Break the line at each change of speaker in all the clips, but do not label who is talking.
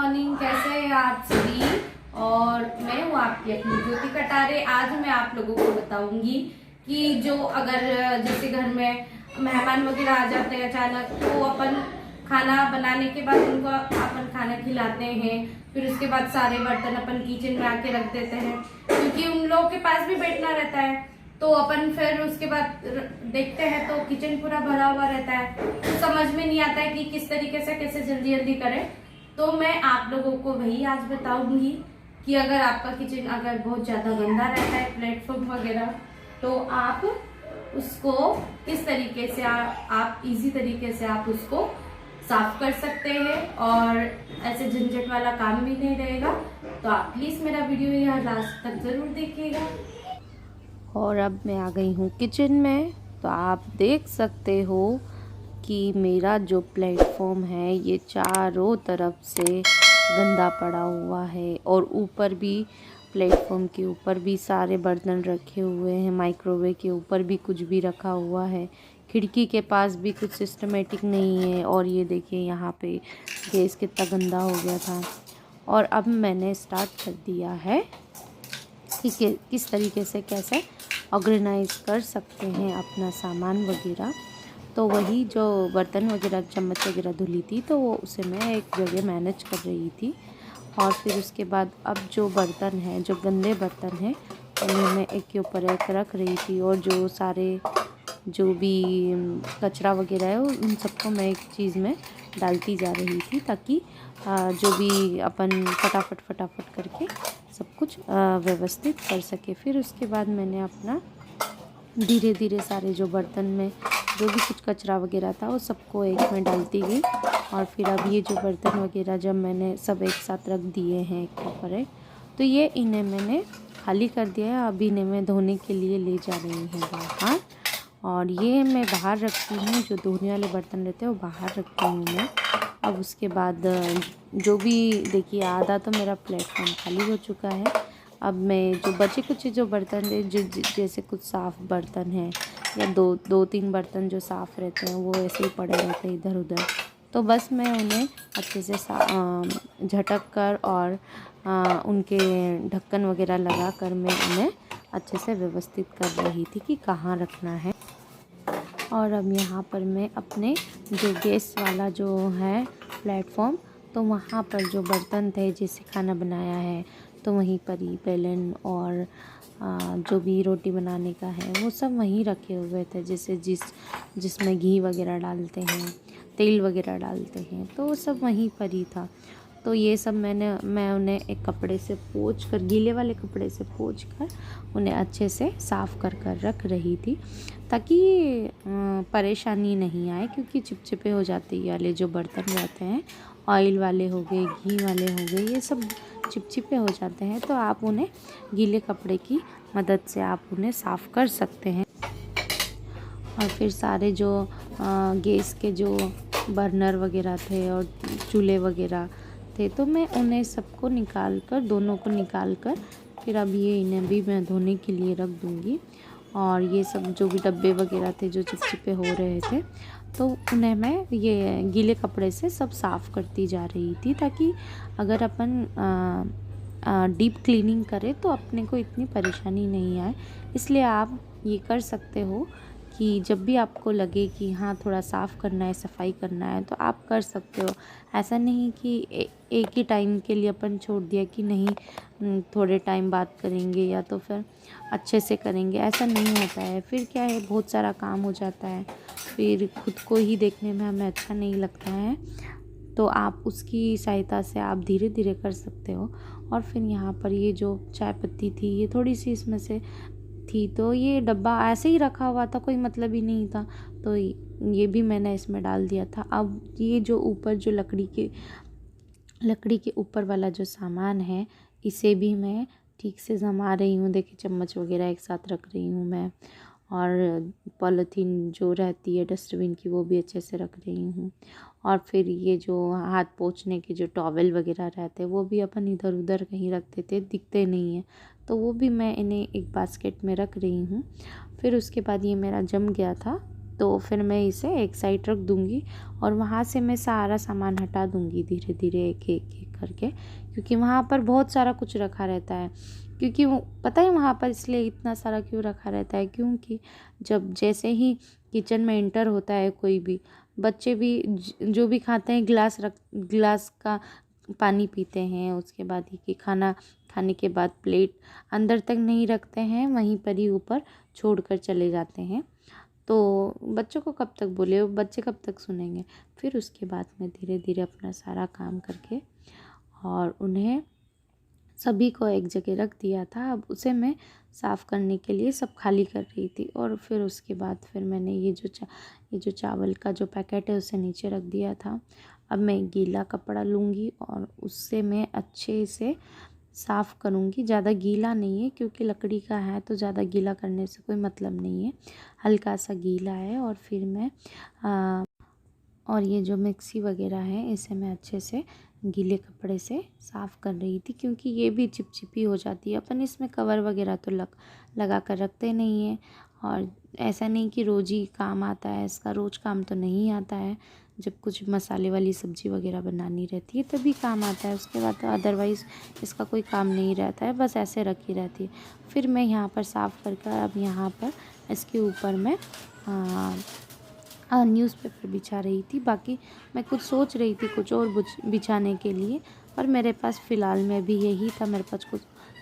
Morning, कैसे हैं आप सभी। और मैं हूँ आपकी अपनी ज्योति कटारे। आज मैं आप लोगों को बताऊंगी कि जो अगर जैसे घर में मेहमान वगैरह आ जाते हैं अचानक, तो अपन खाना बनाने के बाद उनको अपन खाना खिलाते हैं, फिर उसके बाद सारे बर्तन अपन किचन में आके रख देते हैं, क्योंकि उन लोगों के पास भी बैठना रहता है। तो अपन फिर उसके बाद देखते हैं तो किचन पूरा भरा हुआ रहता है, तो समझ में नहीं आता है कि किस तरीके से कैसे जल्दी जल्दी करें। तो मैं आप लोगों को वही आज बताऊंगी कि अगर आपका किचन अगर बहुत ज़्यादा गंदा रहता है, प्लेटफॉर्म वगैरह, तो आप उसको किस तरीके से आप इजी तरीके से आप उसको साफ कर सकते हैं और ऐसे झंझट वाला काम भी नहीं रहेगा। तो आप प्लीज़ मेरा वीडियो यहाँ लास्ट तक ज़रूर देखिएगा।
और अब मैं आ गई हूँ किचन में। तो आप देख सकते हो कि मेरा जो प्लेटफॉर्म है ये चारों तरफ से गंदा पड़ा हुआ है, और ऊपर भी प्लेटफॉर्म के ऊपर भी सारे बर्तन रखे हुए हैं, माइक्रोवेव के ऊपर भी कुछ भी रखा हुआ है, खिड़की के पास भी कुछ सिस्टमेटिक नहीं है। और ये देखिए यहाँ पे गैस कितना गंदा हो गया था। और अब मैंने स्टार्ट कर दिया है कि किस तरीके से कैसे ऑर्गेनाइज कर सकते हैं अपना सामान वगैरह। तो वही जो बर्तन वगैरह चम्मच वगैरह धुली थी, तो वो उसे मैं एक जगह मैनेज कर रही थी। और फिर उसके बाद अब जो बर्तन हैं, जो गंदे बर्तन हैं, उन्हें मैं एक के ऊपर एक रख रही थी। और जो सारे जो भी कचरा वगैरह है उन सबको मैं एक चीज़ में डालती जा रही थी, ताकि जो भी अपन फटाफट करके सब कुछ व्यवस्थित कर सके। फिर उसके बाद मैंने अपना धीरे धीरे सारे जो बर्तन में जो भी कुछ कचरा वगैरह था वो सबको एक में डालती गई। और फिर अब ये जो बर्तन वगैरह जब मैंने सब एक साथ रख दिए हैं एक के ऊपर एक, तो ये इन्हें मैंने खाली कर दिया है। अब इन्हें मैं धोने के लिए ले जा रही हूँ बाहर। और ये मैं बाहर रखती हूँ, जो धोने वाले बर्तन रहते हैं वो बाहर रखती हूँ मैं। अब उसके बाद जो भी देखिए आधा तो मेरा प्लेटफॉर्म खाली हो चुका है। अब मैं जो बचे कुछ जो बर्तन है, जैसे कुछ साफ़ बर्तन हैं या दो तीन बर्तन जो साफ़ रहते हैं वो ऐसे ही पड़े रहते हैं इधर उधर, तो बस मैं उन्हें अच्छे से झटक कर और उनके ढक्कन वगैरह लगा कर मैं उन्हें अच्छे से व्यवस्थित कर रही थी कि कहाँ रखना है। और अब यहाँ पर मैं अपने जो गैस वाला जो है प्लेटफॉर्म, तो वहाँ पर जो बर्तन थे जिससे खाना बनाया है, तो वहीं पर ही बेलन और जो भी रोटी बनाने का है वो सब वहीं रखे हुए थे। जैसे जिसमें घी वगैरह डालते हैं, तेल वगैरह डालते हैं, तो वो सब वहीं पर ही था। तो ये सब मैं उन्हें एक कपड़े से पोंछ कर, गीले वाले कपड़े से पोंछ कर उन्हें अच्छे से साफ़ कर रख रही थी, ताकि परेशानी नहीं आए। क्योंकि चिपचिपे हो जाते ये वाले जो बर्तन रहते हैं, ऑयल वाले हो गए, घी वाले हो गए, ये सब चिपचिपे हो जाते हैं। तो आप उन्हें गीले कपड़े की मदद से आप उन्हें साफ़ कर सकते हैं। और फिर सारे जो गैस के जो बर्नर वगैरह थे और चूल्हे वगैरह थे, तो मैं उन्हें सबको निकाल कर, दोनों को निकाल कर, फिर अब ये इन्हें भी मैं धोने के लिए रख दूँगी। और ये सब जो भी डब्बे वगैरह थे जो चिपचिपे हो रहे थे, तो उन्हें मैं ये गीले कपड़े से सब साफ़ करती जा रही थी, ताकि अगर अपन डीप क्लीनिंग करें तो अपने को इतनी परेशानी नहीं आए। इसलिए आप ये कर सकते हो कि जब भी आपको लगे कि हाँ थोड़ा साफ़ करना है, सफाई करना है, तो आप कर सकते हो। ऐसा नहीं कि एक ही टाइम के लिए अपन छोड़ दिया कि नहीं थोड़े टाइम बाद करेंगे या तो फिर अच्छे से करेंगे, ऐसा नहीं होता है। फिर क्या है, बहुत सारा काम हो जाता है, फिर खुद को ही देखने में हमें अच्छा नहीं लगता है। तो आप उसकी सहायता से आप धीरे धीरे कर सकते हो। और फिर यहाँ पर ये जो चाय पत्ती थी, ये थोड़ी सी इसमें से थी, तो ये डब्बा ऐसे ही रखा हुआ था, कोई मतलब ही नहीं था, तो ये भी मैंने इसमें डाल दिया था। अब ये जो ऊपर जो लकड़ी के ऊपर वाला जो सामान है, इसे भी मैं ठीक से जमा रही हूँ। देखिए चम्मच वगैरह एक साथ रख रही हूँ मैं, और पॉलीथीन जो रहती है डस्टबिन की वो भी अच्छे से रख रही हूँ। और फिर ये जो हाथ पोंछने के जो टॉवल वगैरह रहते हैं, वो भी अपन इधर उधर कहीं रखते थे, दिखते नहीं है, तो वो भी मैं इन्हें एक बास्केट में रख रही हूँ। फिर उसके बाद ये मेरा जम गया था तो फिर मैं इसे एक साइड रख दूँगी और वहाँ से मैं सारा सामान हटा दूँगी धीरे धीरे एक एक एक करके, क्योंकि वहाँ पर बहुत सारा कुछ रखा रहता है। क्योंकि वो पता है वहाँ पर इसलिए इतना सारा क्यों रखा रहता है, क्योंकि जब जैसे ही किचन में एंटर होता है कोई भी बच्चे भी जो भी खाते हैं गिलास का पानी पीते हैं, उसके बाद ही कि खाना खाने के बाद प्लेट अंदर तक नहीं रखते हैं, वहीं पर ही ऊपर छोड़कर चले जाते हैं। तो बच्चों को कब तक बोले, बच्चे कब तक सुनेंगे। फिर उसके बाद मैं धीरे धीरे अपना सारा काम करके और उन्हें सभी को एक जगह रख दिया था। अब उसे मैं साफ़ करने के लिए सब खाली कर रही थी और फिर उसके बाद फिर मैंने ये जो चावल का जो पैकेट है उसे नीचे रख दिया था। अब मैं गीला कपड़ा लूँगी और उससे मैं अच्छे से साफ़ करूँगी। ज़्यादा गीला नहीं है क्योंकि लकड़ी का है तो ज़्यादा गीला करने से कोई मतलब नहीं है, हल्का सा गीला है। और फिर मैं और ये जो मिक्सी वगैरह है इसे मैं अच्छे से गीले कपड़े से साफ़ कर रही थी, क्योंकि ये भी चिपचिपी हो जाती है। अपन इसमें कवर वगैरह तो लगा कर रखते नहीं हैं और ऐसा नहीं कि रोज़ ही काम आता है इसका, रोज़ काम तो नहीं आता है। जब कुछ मसाले वाली सब्ज़ी वगैरह बनानी रहती है तभी काम आता है, उसके बाद तो अदरवाइज़ इसका कोई काम नहीं रहता है, बस ऐसे रखी रहती है। फिर मैं यहाँ पर साफ़ करके अब यहाँ पर इसके ऊपर मैं न्यूज़पेपर बिछा रही थी। बाकी मैं कुछ सोच रही थी कुछ और बिछाने के लिए, पर मेरे पास फ़िलहाल में भी यही था, मेरे पास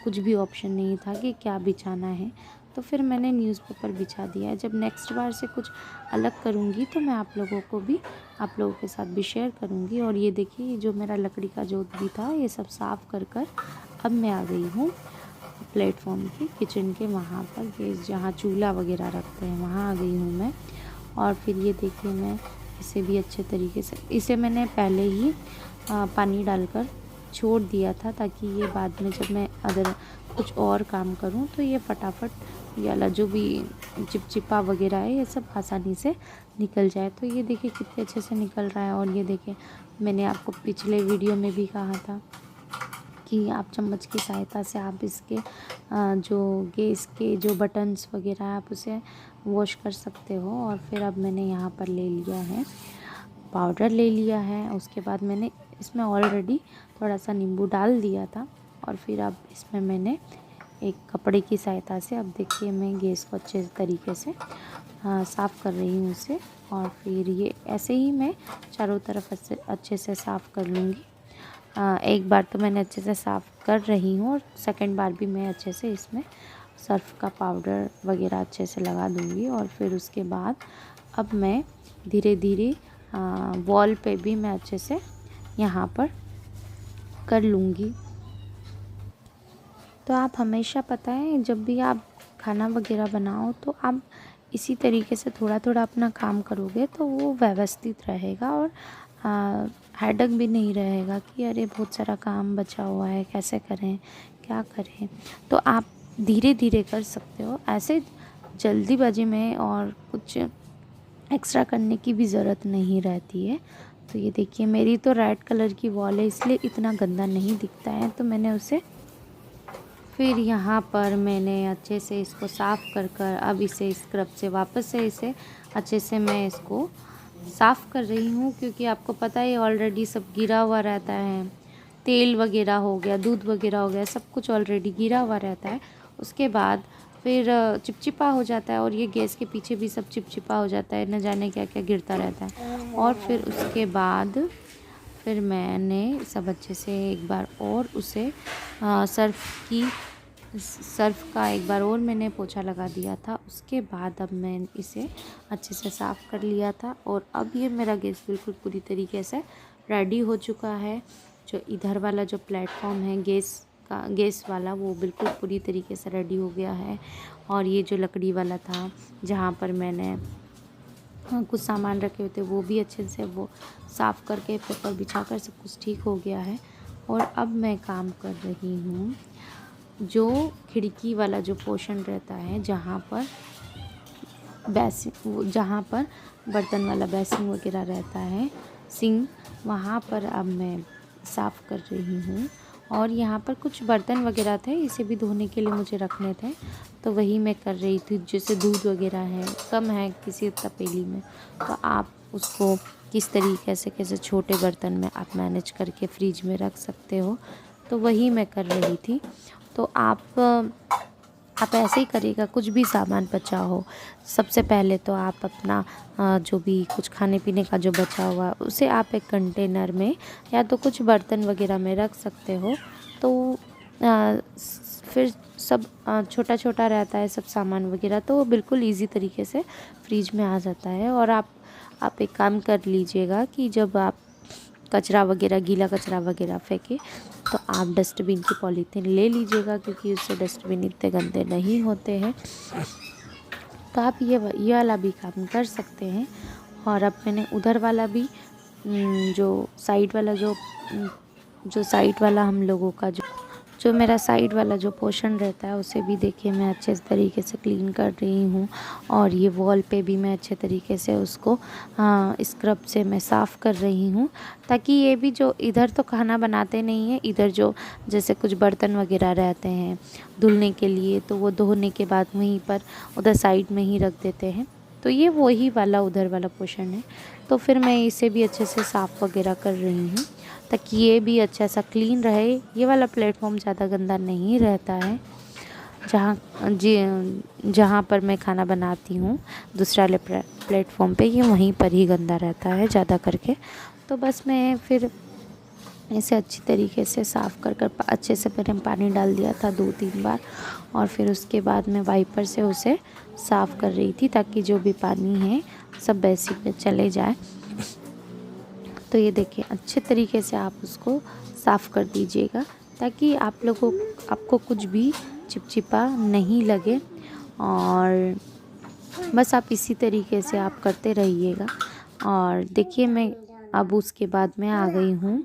कुछ भी ऑप्शन नहीं था कि क्या बिछाना है। तो फिर मैंने न्यूज़पेपर बिछा दिया है। जब नेक्स्ट बार से कुछ अलग करूँगी तो मैं आप लोगों के साथ भी शेयर करूँगी। और ये देखिए जो मेरा लकड़ी का जो भी था ये सब साफ़ कर अब मैं आ गई हूँ प्लेटफॉर्म की किचन के वहाँ पर, गैस जहाँ चूल्हा वगैरह रखते हैं वहाँ आ गई हूँ मैं। और फिर ये देखिए मैं इसे भी अच्छे तरीके से इसे मैंने पहले ही पानी डालकर छोड़ दिया था, ताकि ये बाद में जब मैं अगर कुछ और काम करूं तो ये फटाफट ये वाला जो भी चिपचिपा वगैरह है ये सब आसानी से निकल जाए। तो ये देखिए कितने अच्छे से निकल रहा है। और ये देखिए मैंने आपको पिछले वीडियो में भी कहा था कि आप चम्मच की सहायता से आप इसके जो गैस के जो बटन्स वगैरह आप उसे वॉश कर सकते हो। और फिर अब मैंने यहाँ पर ले लिया है पाउडर ले लिया है, उसके बाद मैंने इसमें ऑलरेडी थोड़ा सा नींबू डाल दिया था। और फिर अब इसमें मैंने एक कपड़े की सहायता से अब देखिए मैं गैस को अच्छे तरीके से साफ़ कर रही हूँ उसे। और फिर ये ऐसे ही मैं चारों तरफ अच्छे से साफ़ कर लूँगी। एक बार तो मैंने अच्छे से साफ़ कर रही हूँ और सेकंड बार भी मैं अच्छे से इसमें सर्फ़ का पाउडर वगैरह अच्छे से लगा दूँगी। और फिर उसके बाद अब मैं धीरे धीरे वॉल पे भी मैं अच्छे से यहाँ पर कर लूँगी। तो आप हमेशा पता है जब भी आप खाना वगैरह बनाओ तो आप इसी तरीके से थोड़ा थोड़ा अपना काम करोगे तो वो व्यवस्थित रहेगा और हेडेक भी नहीं रहेगा कि अरे बहुत सारा काम बचा हुआ है, कैसे करें क्या करें। तो आप धीरे धीरे कर सकते हो, ऐसे जल्दीबाजी में और कुछ एक्स्ट्रा करने की भी ज़रूरत नहीं रहती है। तो ये देखिए मेरी तो रेड कलर की वॉल है इसलिए इतना गंदा नहीं दिखता है, तो मैंने उसे फिर यहाँ पर मैंने अच्छे से इसको साफ़ कर अब इसे स्क्रब से वापस से इसे अच्छे से मैं इसको साफ़ कर रही हूँ, क्योंकि आपको पता है ऑलरेडी सब गिरा हुआ रहता है, तेल वगैरह हो गया, दूध वगैरह हो गया, सब कुछ ऑलरेडी गिरा हुआ रहता है। उसके बाद फिर चिपचिपा हो जाता है और ये गैस के पीछे भी सब चिपचिपा हो जाता है, न जाने क्या क्या गिरता रहता है। और फिर उसके बाद फिर मैंने सब अच्छे से एक बार और उसे सर्फ का एक बार और मैंने पोछा लगा दिया था। उसके बाद अब मैं इसे अच्छे से साफ़ कर लिया था और अब ये मेरा गैस बिल्कुल पूरी तरीके से रेडी हो चुका है। जो इधर वाला जो प्लेटफॉर्म है गैस वाला वो बिल्कुल पूरी तरीके से रेडी हो गया है। और ये जो लकड़ी वाला था जहाँ पर मैंने कुछ सामान रखे हुए थे वो भी अच्छे से वो साफ़ करके पेपर बिछा कर सब कुछ ठीक हो गया है। और अब मैं काम कर रही हूँ जो खिड़की वाला जो पोर्शन रहता है जहाँ पर बर्तन वाला बेसिन वगैरह रहता है, सिंक, वहाँ पर अब मैं साफ़ कर रही हूँ। और यहाँ पर कुछ बर्तन वगैरह थे, इसे भी धोने के लिए मुझे रखने थे, तो वही मैं कर रही थी। जैसे दूध वगैरह है, कम है किसी तपेली में, तो आप उसको किस तरीके से कैसे छोटे बर्तन में आप मैनेज करके फ्रिज में रख सकते हो, तो वही मैं कर रही थी। तो आप ऐसे ही करिएगा, कुछ भी सामान बचा हो, सबसे पहले तो आप अपना जो भी कुछ खाने पीने का जो बचा हुआ उसे आप एक कंटेनर में या तो कुछ बर्तन वगैरह में रख सकते हो। तो फिर सब छोटा छोटा रहता है सब सामान वगैरह, तो वो बिल्कुल इजी तरीके से फ्रिज में आ जाता है। और आप एक काम कर लीजिएगा कि जब आप कचरा वगैरह, गीला कचरा वगैरह फेंके तो आप डस्टबिन की पॉलीथीन ले लीजिएगा, क्योंकि उससे डस्टबिन इतने गंदे नहीं होते हैं। तो आप ये वाला भी काम कर सकते हैं। और अब मैंने उधर वाला भी जो साइड वाला हम लोगों का जो मेरा साइड वाला जो पोर्शन रहता है उसे भी देखिए मैं अच्छे तरीके से क्लीन कर रही हूँ। और ये वॉल पे भी मैं अच्छे तरीके से उसको स्क्रब से मैं साफ़ कर रही हूँ, ताकि ये भी जो इधर तो खाना बनाते नहीं है, इधर जो जैसे कुछ बर्तन वगैरह रहते हैं धुलने के लिए, तो वो धोने के बाद वहीं पर उधर साइड में ही रख देते हैं। तो ये वही वाला उधर वाला पोर्शन है, तो फिर मैं इसे भी अच्छे से साफ़ वगैरह कर रही हूँ, ताकि ये भी अच्छा सा क्लीन रहे। ये वाला प्लेटफॉर्म ज़्यादा गंदा नहीं रहता है, जहाँ पर मैं खाना बनाती हूँ दूसरा वाले प्लेटफॉर्म पे, ये वहीं पर ही गंदा रहता है ज़्यादा करके। तो बस मैं फिर इसे अच्छी तरीके से साफ़ कर अच्छे से मैंने पानी डाल दिया था 2-3 बार, और फिर उसके बाद मैं वाइपर से उसे साफ़ कर रही थी, ताकि जो भी पानी है सब बेसिक में चले जाए। तो ये देखिए अच्छे तरीके से आप उसको साफ़ कर दीजिएगा, ताकि आपको कुछ भी चिपचिपा नहीं लगे। और बस आप इसी तरीके से आप करते रहिएगा। और देखिए मैं अब उसके बाद मैं आ गई हूँ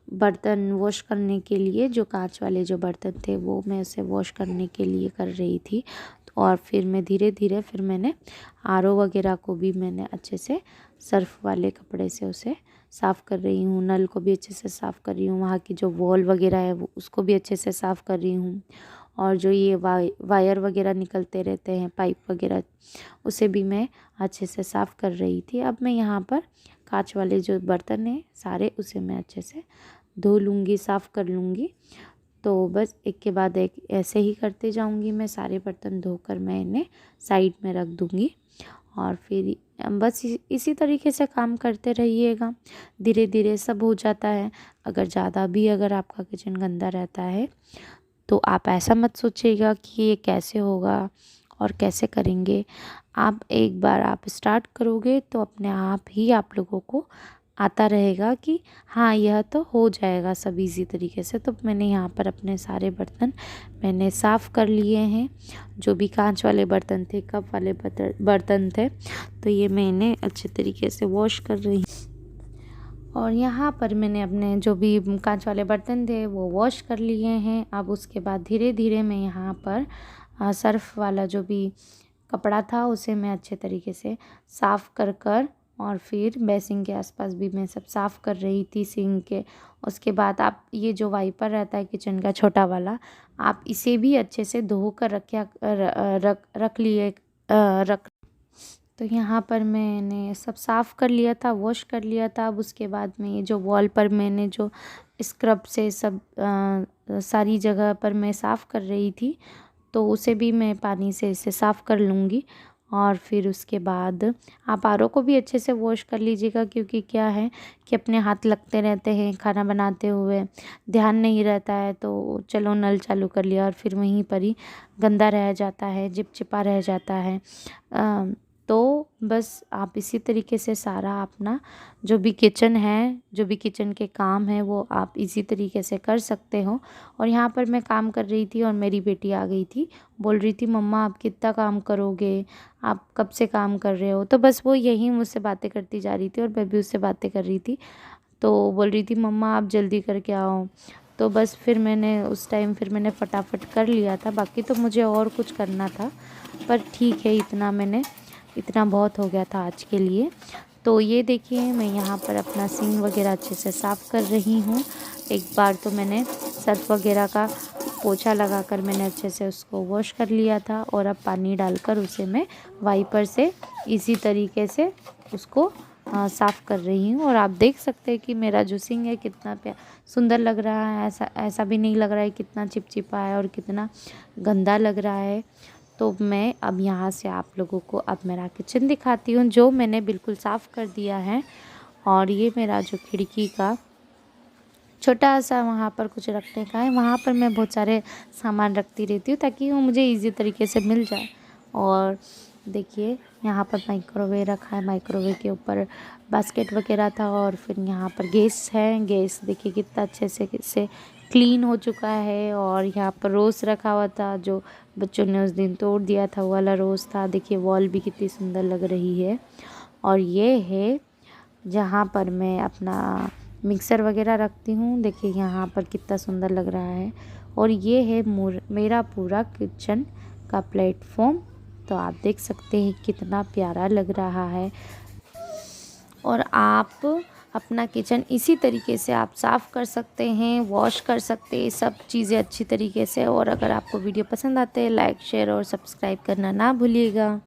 बर्तन वॉश करने के लिए। जो कांच वाले जो बर्तन थे वो मैं उसे वॉश करने के लिए कर रही थी। और फिर मैं धीरे धीरे फिर मैंने आरओ वगैरह को भी मैंने अच्छे से सर्फ़ वाले कपड़े से उसे साफ़ कर रही हूँ। नल को भी अच्छे से साफ़ कर रही हूँ, वहाँ की जो वॉल वगैरह है वो उसको भी अच्छे से साफ़ कर रही हूँ। और जो ये वायर वगैरह निकलते रहते हैं, पाइप वगैरह, उसे भी मैं अच्छे से साफ़ कर रही थी। अब मैं यहाँ पर कांच वाले जो बर्तन हैं सारे, उसे मैं अच्छे से धो लूँगी, साफ़ कर लूँगी। तो बस एक के बाद एक ऐसे ही करते जाऊँगी। मैं सारे बर्तन धोकर मैं इन्हें साइड में रख दूँगी। और फिर बस इसी तरीके से काम करते रहिएगा, धीरे धीरे सब हो जाता है। अगर आपका किचन गंदा रहता है तो आप ऐसा मत सोचिएगा कि ये कैसे होगा और कैसे करेंगे। आप एक बार आप स्टार्ट करोगे तो अपने आप ही आप लोगों को आता रहेगा कि हाँ यह तो हो जाएगा सब इजी तरीके से। तो मैंने यहाँ पर अपने सारे बर्तन मैंने साफ़ कर लिए हैं। जो भी कांच वाले बर्तन थे, कप वाले बर्तन थे, तो ये मैंने अच्छे तरीके से वॉश कर रही हूँ। और यहाँ पर मैंने अपने जो भी कांच वाले बर्तन थे वो वॉश कर लिए हैं। अब उसके बाद धीरे धीरे मैं यहाँ पर सर्फ़ वाला जो भी कपड़ा था उसे मैं अच्छे तरीके से साफ़ कर और फिर बेसिन के आसपास भी मैं सब साफ़ कर रही थी, सिंक के। उसके बाद आप ये जो वाइपर रहता है किचन का छोटा वाला, आप इसे भी अच्छे से धो कर रख। तो यहाँ पर मैंने सब साफ़ कर लिया था, वॉश कर लिया था। अब उसके बाद में ये जो वॉल पर मैंने जो स्क्रब से सब सारी जगह पर मैं साफ़ कर रही थी, तो उसे भी मैं पानी से इसे साफ़ कर लूँगी। और फिर उसके बाद आप आरओ को भी अच्छे से वॉश कर लीजिएगा, क्योंकि क्या है कि अपने हाथ लगते रहते हैं खाना बनाते हुए, ध्यान नहीं रहता है, तो चलो नल चालू कर लिया और फिर वहीं पर ही गंदा रह जाता है, चिपचिपा रह जाता है। तो बस आप इसी तरीके से सारा अपना जो भी किचन के काम है वो आप इसी तरीके से कर सकते हो। और यहाँ पर मैं काम कर रही थी और मेरी बेटी आ गई थी, बोल रही थी मम्मा आप कितना काम करोगे, आप कब से काम कर रहे हो। तो बस वो यही मुझसे बातें करती जा रही थी और मैं भी उससे बातें कर रही थी। तो बोल रही थी मम्मा आप जल्दी करके आओ। तो बस फिर मैंने उस टाइम मैंने फटाफट कर लिया था। बाकी तो मुझे और कुछ करना था, पर ठीक है इतना बहुत हो गया था आज के लिए। तो ये देखिए मैं यहाँ पर अपना सिंक वगैरह अच्छे से साफ़ कर रही हूँ। एक बार तो मैंने सर्फ वगैरह का पोछा लगाकर मैंने अच्छे से उसको वॉश कर लिया था और अब पानी डालकर उसे मैं वाइपर से इसी तरीके से उसको साफ़ कर रही हूँ। और आप देख सकते हैं कि मेरा जो सिंक है कितना सुंदर लग रहा है। ऐसा भी नहीं लग रहा है कितना चिपचिपा है और कितना गंदा लग रहा है। तो मैं अब यहाँ से आप लोगों को अब मेरा किचन दिखाती हूँ जो मैंने बिल्कुल साफ़ कर दिया है। और ये मेरा जो खिड़की का छोटा सा वहाँ पर कुछ रखने का है, वहाँ पर मैं बहुत सारे सामान रखती रहती हूँ ताकि वो मुझे इजी तरीके से मिल जाए। और देखिए यहाँ पर माइक्रोवेव रखा है, माइक्रोवेव के ऊपर बास्केट वगैरह था। और फिर यहाँ पर गैस है, गैस देखिए कितना अच्छे से क्लीन हो चुका है। और यहाँ पर रोज़ रखा हुआ था जो बच्चों ने उस दिन तोड़ दिया था, वो वाला रोज़ था। देखिए वॉल भी कितनी सुंदर लग रही है। और ये है जहाँ पर मैं अपना मिक्सर वगैरह रखती हूँ। देखिए यहाँ पर कितना सुंदर लग रहा है। और ये है मेरा पूरा किचन का प्लेटफॉर्म। तो आप देख सकते हैं कितना प्यारा लग रहा है। और आप अपना किचन इसी तरीके से आप साफ़ कर सकते हैं, वॉश कर सकते हैं, सब चीज़ें अच्छी तरीके से। और अगर आपको वीडियो पसंद आते हैं लाइक शेयर और सब्सक्राइब करना ना भूलिएगा।